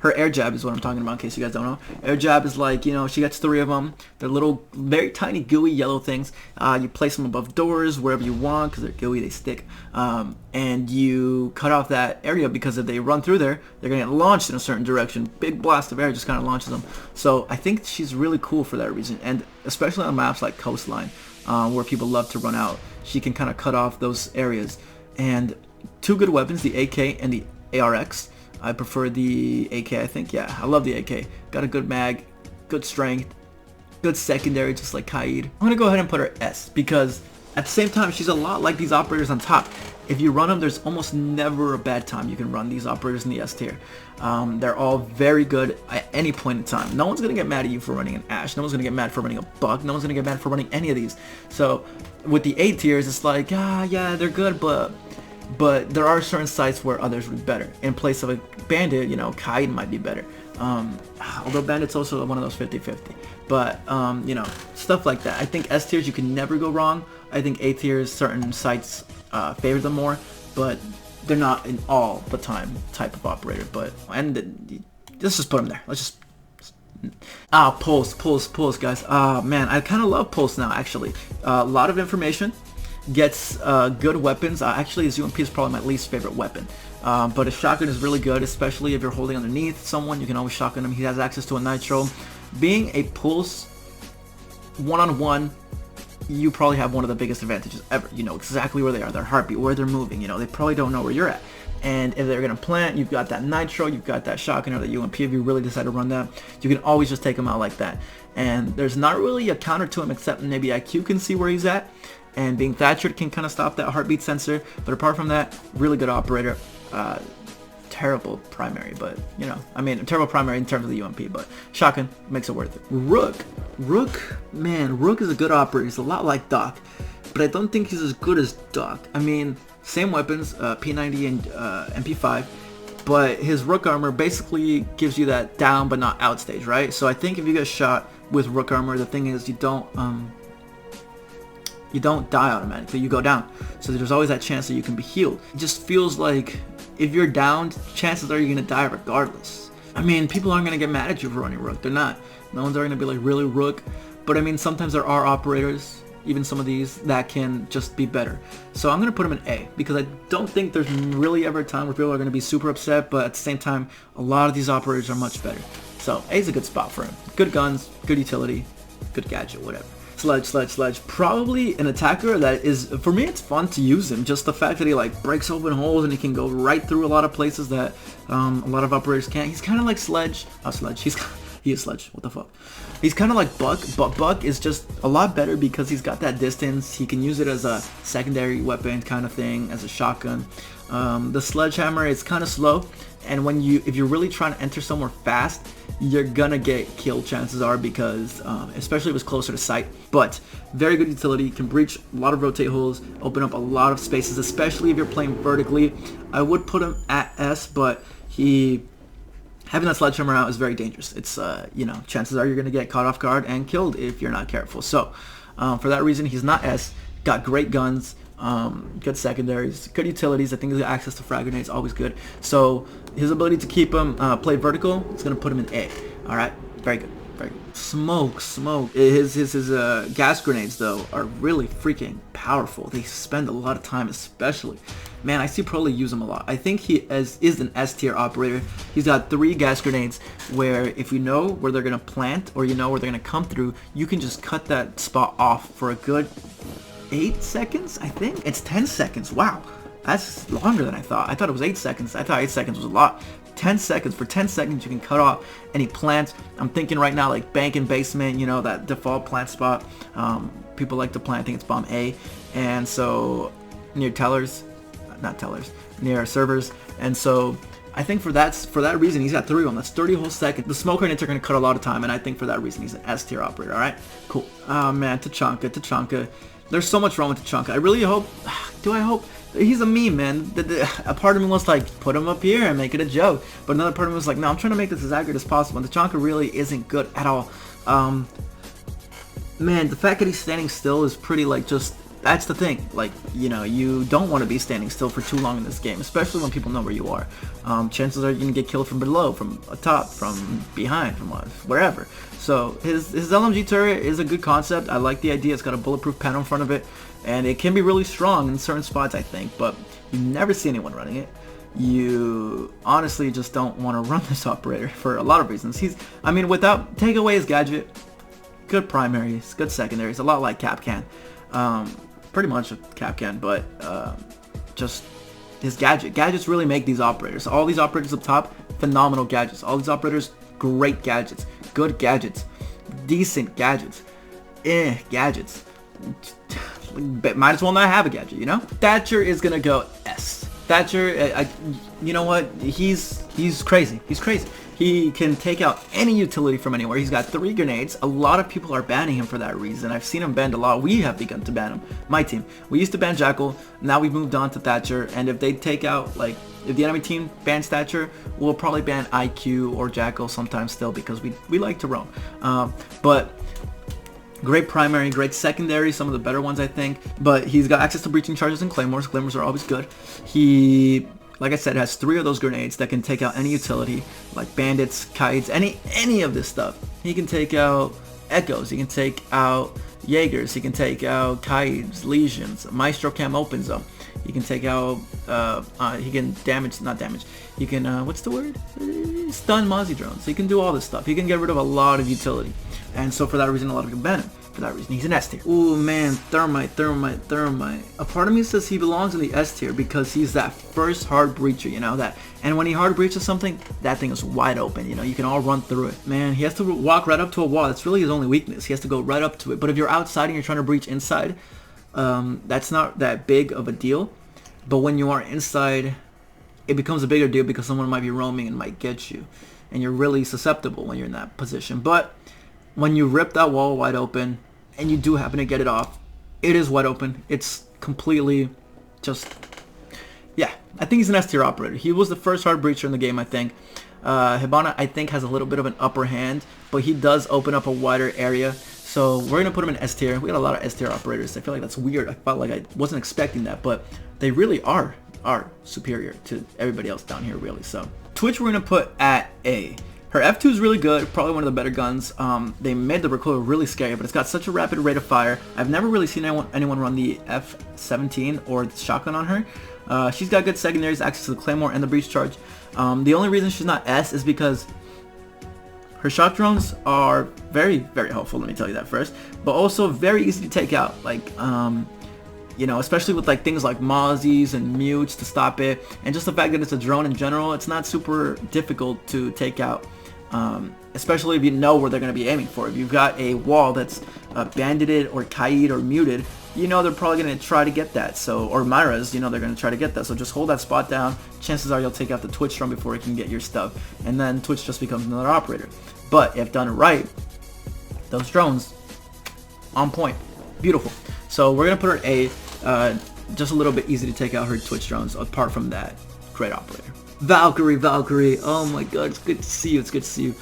Her air jab is what I'm talking about, in case you guys don't know. Air jab is like, you know, she gets 3 of them. They're little, very tiny, gooey yellow things. You place them above doors, wherever you want, because they're gooey, they stick. And you cut off that area, because if they run through there, they're going to get launched in a certain direction. Big blast of air just kind of launches them. So I think she's really cool for that reason. And especially on maps like Coastline, where people love to run out, she can kind of cut off those areas. And 2 good weapons, the AK and the ARX. I prefer the AK, I think. Yeah, I love the AK. Got a good mag, good strength, good secondary, just like Kite. I'm going to go ahead and put her S, because at the same time, she's a lot like these operators on top. If you run them, there's almost never a bad time you can run these operators in the S tier. They're all very good at any point in time. No one's going to get mad at you for running an Ash. No one's going to get mad for running a Buck. No one's going to get mad for running any of these. So with the A tiers, it's like, yeah, they're good, but there are certain sites where others would be better. In place of a Bandit, you know, Kite might be better. Although Bandit's also one of those 50-50. But, you know, stuff like that. I think S tiers, you can never go wrong. I think A tiers, certain sites favor them more, but they're not in all the time type of operator. But, and let's just put them there. Let's just... Pulse, guys. Man, I kind of love Pulse now, actually. A lot of information. Gets good weapons. Actually, his UMP is probably my least favorite weapon. But a shotgun is really good, especially if you're holding underneath someone. You can always shotgun him. He has access to a nitro. Being a Pulse one-on-one you probably have one of the biggest advantages ever. You know exactly where they are, their heartbeat, where they're moving. You know, they probably don't know where you're at. And if they're going to plant, you've got that nitro, you've got that shotgun or the UMP. If you really decide to run that, you can always just take him out like that. And there's not really a counter to him except maybe IQ can see where he's at. And being Thatcher can kind of stop that heartbeat sensor. But apart from that, really good operator. Terrible primary, but, you know, I mean, terrible primary in terms of the UMP, but shotgun makes it worth it. Rook, man, Rook is a good operator. He's a lot like Doc, but I don't think he's as good as Doc. I mean, same weapons, P90 and MP5, but his Rook armor basically gives you that down but not out stage, right? So I think if you get shot with Rook armor, the thing is you don't die automatically, you go down. So there's always that chance that you can be healed. It just feels like if you're down, chances are you're gonna die regardless. I mean, people aren't gonna get mad at you for running Rook. They're not. No one's ever gonna be like, really, Rook? But I mean, sometimes there are operators, even some of these, that can just be better. So I'm going to put him in A, because I don't think there's really ever a time where people are going to be super upset, but at the same time, a lot of these operators are much better. So A is a good spot for him. Good guns, good utility, good gadget, whatever. Sledge. Probably an attacker that is, for me, it's fun to use him. Just the fact that he like breaks open holes and he can go right through a lot of places that a lot of operators can't. He's kind of like Sledge. He is Sledge. What the fuck? He's kind of like Buck, but Buck is just a lot better because he's got that distance. He can use it as a secondary weapon kind of thing, as a shotgun. The sledgehammer is kind of slow, and if you're really trying to enter somewhere fast, you're gonna get killed, chances are, because especially if it's closer to sight. But very good utility, can breach a lot of rotate holes, open up a lot of spaces, especially if you're playing vertically. I would put him at S, but having that sledgehammer out is very dangerous. It's, you know, chances are you're going to get caught off guard and killed if you're not careful. So, for that reason, he's not S. Got great guns, good secondaries, good utilities. I think his access to frag grenades always good. So, his ability to keep him play vertical is going to put him in A. All right, very good. Very good. Smoke. His gas grenades, though, are really freaking powerful. They spend a lot of time, especially. Man, I see Proli use him a lot. I think he is an S tier operator. He's got 3 gas grenades where if you know where they're going to plant or you know where they're going to come through, you can just cut that spot off for a good 8 seconds, I think? It's 10 seconds. Wow. That's longer than I thought. I thought it was 8 seconds. I thought 8 seconds was a lot. 10 seconds. For 10 seconds, you can cut off any plants. I'm thinking right now like bank and basement, you know, that default plant spot. People like to plant. I think it's bomb A. And so near near servers. And so I think for that reason, he's got 3 of them. That's 30 whole seconds. The smoke grenades are going to cut a lot of time, and I think for that reason, he's an S tier operator. All right, cool. Oh man, Tachanka. There's so much wrong with Tachanka. I really hope. Do I hope? He's a meme, man. A part of me wants to like put him up here and make it a joke, but another part of me was like, no, I'm trying to make this as accurate as possible. And Tachanka really isn't good at all. Man, the fact that he's standing still is pretty like just. That's the thing, like, you know, you don't want to be standing still for too long in this game, especially when people know where you are. Chances are you're going to get killed from below, from atop, from behind, from wherever. So his LMG turret is a good concept. I like the idea. It's got a bulletproof panel in front of it, and it can be really strong in certain spots, I think, but you never see anyone running it. You honestly just don't want to run this operator for a lot of reasons. Take away his gadget, good primaries, good secondaries, a lot like Capcan. Pretty much a Capcan, but just his gadgets really make these operators. All these operators up top, phenomenal gadgets. All these operators, great gadgets, good gadgets, decent gadgets, gadgets. Might as well not have a gadget, you know? Thatcher is gonna go S. Thatcher, you know what? He's crazy. He's crazy. He can take out any utility from anywhere. He's got 3 grenades. A lot of people are banning him for that reason. I've seen him banned a lot. We have begun to ban him. My team. We used to ban Jackal. Now we've moved on to Thatcher. And if they take out, like, if the enemy team bans Thatcher, we'll probably ban IQ or Jackal sometimes still because we like to roam. But great primary, great secondary, some of the better ones I think. But he's got access to breaching charges and claymores. Claymores are always good. He, like I said, has 3 of those grenades that can take out any utility, like bandits, kites, any of this stuff. He can take out echoes, he can take out Yeagers, he can take out kites, legions, Maestro Cam opens them. He can take out, he can he can, what's the word? Stun Mozzie drones. He can do all this stuff. He can get rid of a lot of utility. And so for that reason, a lot of people ban him. for that reason. He's an S tier. Ooh, man, Thermite. A part of me says he belongs in the S tier because he's that first hard breacher, you know, that. And when he hard breaches something, that thing is wide open, you know, you can all run through it. Man, he has to walk right up to a wall. That's really his only weakness. He has to go right up to it. But if you're outside and you're trying to breach inside, that's not that big of a deal. But when you are inside, it becomes a bigger deal because someone might be roaming and might get you. And you're really susceptible when you're in that position. But when you rip that wall wide open and you do happen to get it off, it is wide open. It's completely just, yeah, I think he's an S tier operator. He was the first hard breacher in the game, I think. Habana, I think, has a little bit of an upper hand, but he does open up a wider area. So we're going to put him in S tier. We got a lot of S tier operators. I feel like that's weird. I felt like I wasn't expecting that, but they really are superior to everybody else down here, really. So Twitch we're going to put at A. Her F2 is really good, probably one of the better guns. They made the recoil really scary, but it's got such a rapid rate of fire. I've never really seen anyone run the F17 or the shotgun on her. She's got good secondaries, access to the Claymore and the breach charge. The only reason she's not S is because her shock drones are very, very helpful, let me tell you that first, but also very easy to take out. Like, you know, especially with like things like Mozzies and mutes to stop it, and just the fact that it's a drone in general, it's not super difficult to take out, especially if you know where they're going to be aiming for. If you've got a wall that's bandited or Kite or muted, you know they're probably going to try to get that. So, or Myra's, you know they're going to try to get that. So just hold that spot down. Chances are you'll take out the Twitch drone before it can get your stuff, and then Twitch just becomes another operator. But if done right, those drones on point, beautiful. So we're going to put her A. Just a little bit easy to take out her Twitch drones. Apart from that, great operator. Valkyrie. Oh my god, it's good to see you. It's good to see you.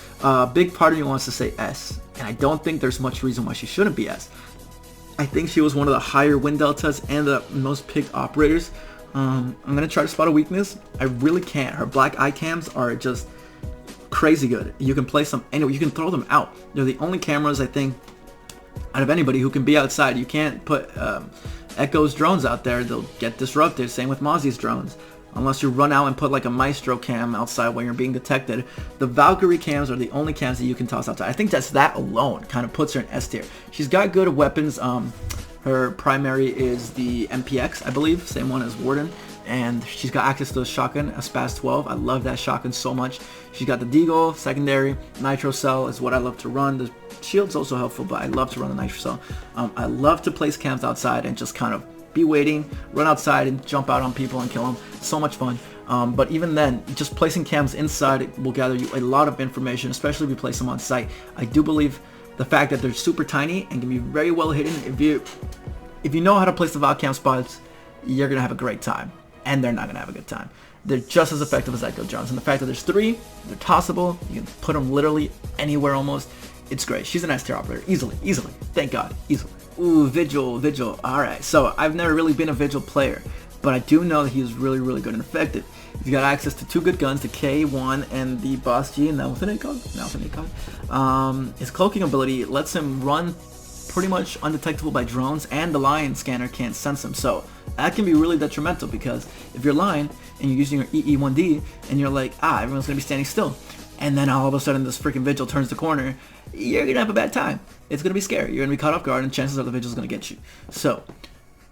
Big part of me wants to say S, and I don't think there's much reason why she shouldn't be S. I think she was one of the higher win deltas and the most picked operators. I'm gonna try to spot a weakness. I really can't. Her black eye cams are just crazy good. You can place them anywhere. You can throw them out. They're the only cameras, I think, out of anybody who can be outside. You can't put Echo's drones out there. They'll get disrupted. Same with Mozzie's drones. Unless you run out and put like a Maestro cam outside when you're being detected. The Valkyrie cams are the only cams that you can toss outside. I think that alone kind of puts her in S tier. She's got good weapons. Her primary is the MPX, I believe. Same one as Warden. And she's got access to the shotgun, a Spaz 12. I love that shotgun so much. She's got the Deagle, secondary. Nitro Cell is what I love to run. The shield's also helpful, but I love to run the Nitro Cell. I love to place cams outside and just kind of be waiting, run outside and jump out on people and kill them. So much fun. But even then, just placing cams inside will gather you a lot of information, especially if you place them on site. I do believe the fact that they're super tiny and can be very well hidden. If you know how to place the Val cam spots, you're gonna have a great time. And they're not gonna have a good time. They're just as effective as Echo drones, and the fact that there's 3, they're tossable. You can put them literally anywhere almost. It's great. She's an S tier operator, easily. Thank God, easily. Ooh, Vigil. All right. So I've never really been a Vigil player, but I do know that he's really, really good and effective. He's got access to 2 good guns, the K1 and the Boss G, and now with an ACOG. His cloaking ability lets him run pretty much undetectable by drones, and the Lion scanner can't sense him. So that can be really detrimental, because if you're Lion and you're using your EE1D and you're like, everyone's gonna be standing still, and then all of a sudden this freaking Vigil turns the corner, you're gonna have a bad time. It's gonna be scary. You're gonna be caught off guard, and chances are the Vigil's gonna get you. So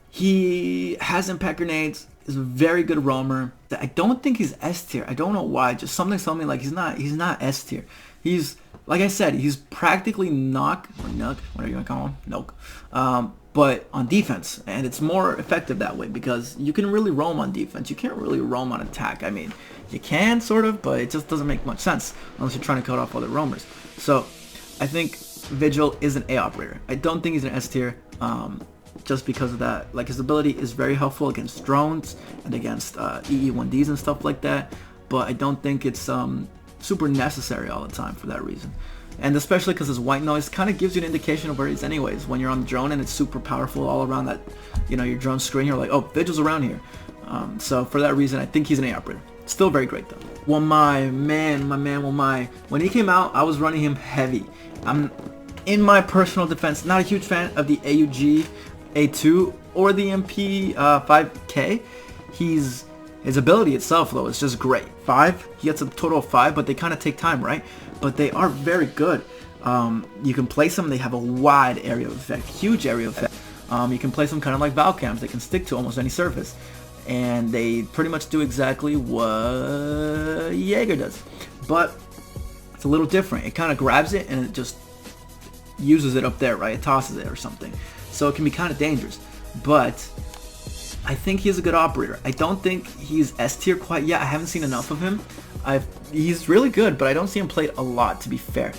he has impact grenades. Is a very good roamer. I don't think he's S tier. I don't know why. Just something tells me like he's not S tier. He's, like I said, he's practically Nook, or Nook, whatever you want to call him, Nook, but on defense, and it's more effective that way because you can really roam on defense. You can't really roam on attack. I mean, you can sort of, but it just doesn't make much sense unless you're trying to cut off other roamers. So I think Vigil is an A operator. I don't think he's an S tier. Just because of that. Like, his ability is very helpful against drones and against EE1Ds and stuff like that, but I don't think it's super necessary all the time for that reason. And especially because his white noise kind of gives you an indication of where he is anyways. When you're on the drone and it's super powerful all around that, you know, your drone screen, you're like, oh, Vigil's around here. So for that reason, I think he's an A operator. Still very great though. Well, my man, when he came out, I was running him heavy. In my personal defense, not a huge fan of the AUG A2 or the MP5K. His ability itself though is just great. 5, he gets a total of 5, but they kind of take time, right? But they are very good. You can place them, they have a wide area of effect, huge area of effect. You can place them kind of like Valcams, they can stick to almost any surface. And they pretty much do exactly what Yeager does. But it's a little different. It kind of grabs it and it just uses it up there, right? It tosses it or something. So it can be kind of dangerous. But I think he's a good operator. I don't think he's S tier quite yet. I haven't seen enough of him. He's really good, but I don't see him played a lot, to be fair.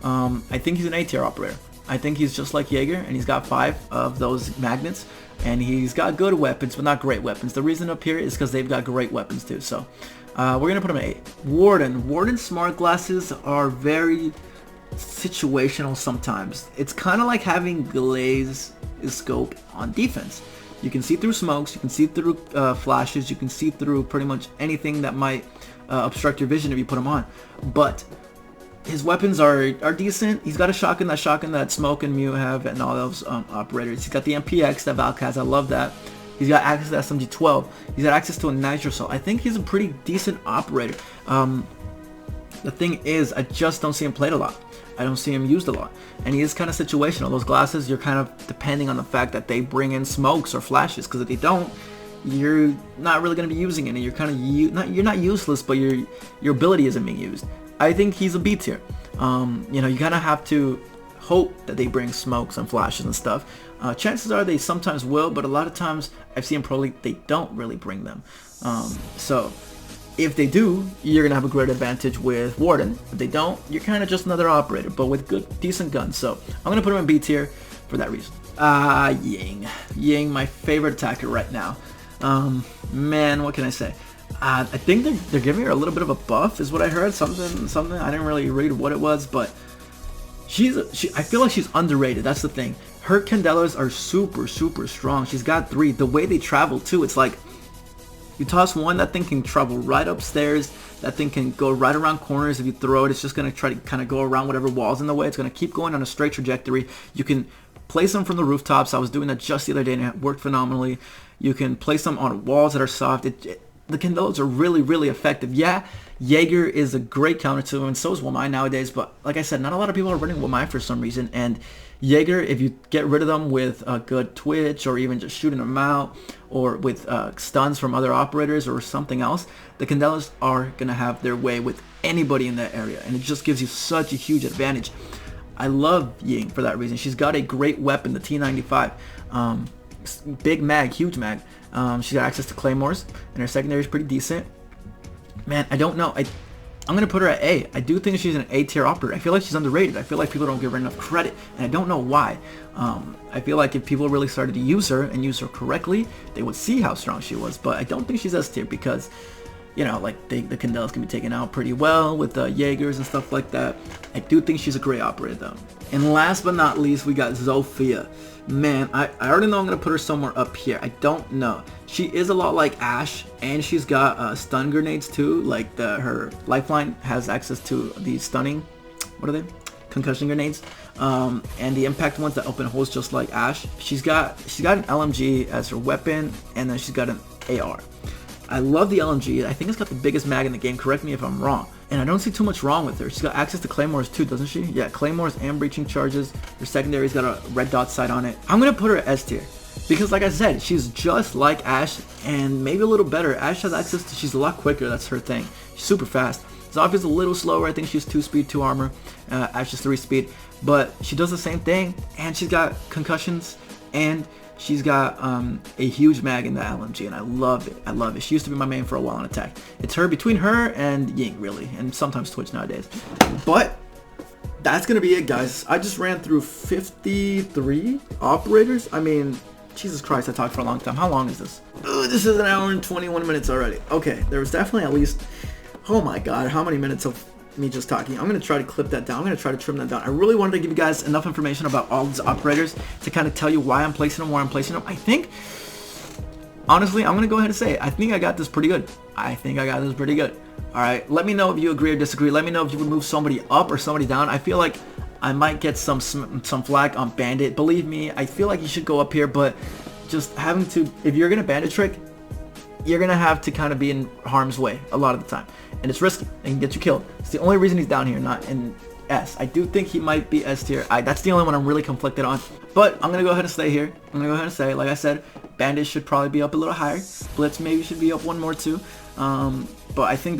I think he's an A tier operator. I think he's just like Yeager, and he's got 5 of those magnets, and he's got good weapons, but not great weapons. The reason up here is because they've got great weapons too. So we're going to put him at 8. Warden's smart glasses are very situational sometimes. It's kind of like having glaze scope on defense. You can see through smokes, you can see through flashes, you can see through pretty much anything that might obstruct your vision if you put them on. But his weapons are decent. He's got a shotgun that Smoke and Mew have, and all those operators. He's got the MPX that Valk has. I love that. He's got access to SMG-12. He's got access to a Nitro Cell. I think he's a pretty decent operator. The thing is, I just don't see him played a lot. I don't see him used a lot. And he is kind of situational. Those glasses, you're kind of depending on the fact that they bring in smokes or flashes, because if they don't, you're not really going to be using it, and you're kind of you're not useless, but your ability isn't being used. I think he's a B tier. You know, you kind of have to hope that they bring smokes and flashes and stuff. Chances are they sometimes will, but a lot of times I've seen Pro League they don't really bring them. So if they do, you're gonna have a great advantage with Warden. If they don't, you're kind of just another operator, but with decent guns. So I'm gonna put him in B tier for that reason. Ying, my favorite attacker right now. Man, what can I say? I think they're giving her a little bit of a buff, is what I heard. Something. I didn't really read what it was, but I feel like she's underrated. That's the thing. Her Candelas are super strong. She's got 3. The way they travel too, it's like you toss one, that thing can travel right upstairs. That thing can go right around corners. If you throw it, it's just gonna try to kind of go around whatever wall's in the way. It's gonna keep going on a straight trajectory. You can place them from the rooftops. I was doing that just the other day and it worked phenomenally. You can place them on walls that are soft. The Candelas are really effective. Yeah, Yeager is a great counter to him, and so is Wamai nowadays, but like I said, not a lot of people are running Wamai for some reason, and Yeager, if you get rid of them with a good twitch, or even just shooting them out, or with stuns from other operators or something else, the Candelas are going to have their way with anybody in that area, and it just gives you such a huge advantage. I love Ying for that reason. She's got a great weapon, the T95. Big mag, huge mag. She's got access to claymores, and her secondary is pretty decent. Man, I don't know. I'm gonna put her at A. I do think she's an A tier operator. I feel like she's underrated. I feel like people don't give her enough credit, and I don't know why. I feel like if people really started to use her and use her correctly, they would see how strong she was. But I don't think she's S tier because, you know, like the Candelas can be taken out pretty well with Yeagers and stuff like that. I do think she's a great operator though. And last but not least, we got Sofia. Man, I already know I'm going to put her somewhere up here. I don't know. She is a lot like Ashe, and she's got stun grenades too. Like her lifeline has access to the stunning, what are they? Concussion grenades. And the impact ones that open holes just like Ashe. She's got an LMG as her weapon, and then she's got an AR. I love the LMG. I think it's got the biggest mag in the game. Correct me if I'm wrong. And I don't see too much wrong with her. She's got access to claymores too, doesn't she? Yeah, claymores and breaching charges. Her secondary's got a red dot sight on it. I'm going to put her at S tier. Because like I said, she's just like Ashe and maybe a little better. Ashe has access to, she's a lot quicker. That's her thing. She's super fast. Sofia's a little slower. I think she's 2 speed, 2 armor. Ashe is 3 speed. But she does the same thing. And she's got concussions. And she's got a huge mag in the LMG, and I love it. I love it. She used to be my main for a while on attack. It's her, between her and Ying, really, and sometimes Twitch nowadays. But that's going to be it, guys. I just ran through 53 operators. I mean, Jesus Christ, I talked for a long time. How long is this? Ooh, this is 1 hour and 21 minutes already. Okay, there was definitely at least, oh my God, how many minutes of me just talking. I'm going to try to clip that down. I'm going to try to trim that down. I really wanted to give you guys enough information about all these operators to kind of tell you why I'm placing them, where I'm placing them. I think, honestly, I'm going to go ahead and say it. I think I got this pretty good. Alright, let me know if you agree or disagree. Let me know if you would move somebody up or somebody down. I feel like I might get some flack on Bandit. Believe me, I feel like you should go up here, but just having to, if you're going to Bandit trick, you're going to have to kind of be in harm's way a lot of the time. And it's risky. It can get you killed. It's the only reason he's down here, not in S. I do think he might be S tier. That's the only one I'm really conflicted on. But I'm going to go ahead and stay here. I'm going to go ahead and say, like I said, Bandit should probably be up a little higher. Blitz maybe should be up one more too. But I think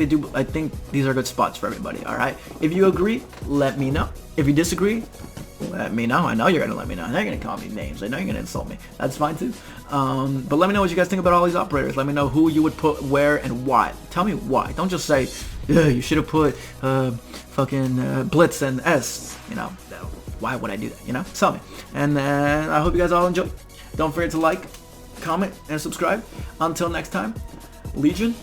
these are good spots for everybody, alright? If you agree, let me know. If you disagree, let me know. I know you're going to let me know. I know you're going to call me names. I know you're going to insult me. That's fine too. But let me know what you guys think about all these operators. Let me know who you would put where and why. Tell me why. Don't just say, yeah, you should have put fucking Blitz and S. You know, why would I do that? You know, tell me. And then I hope you guys all enjoy. Don't forget to like, comment, and subscribe. Until next time, Legion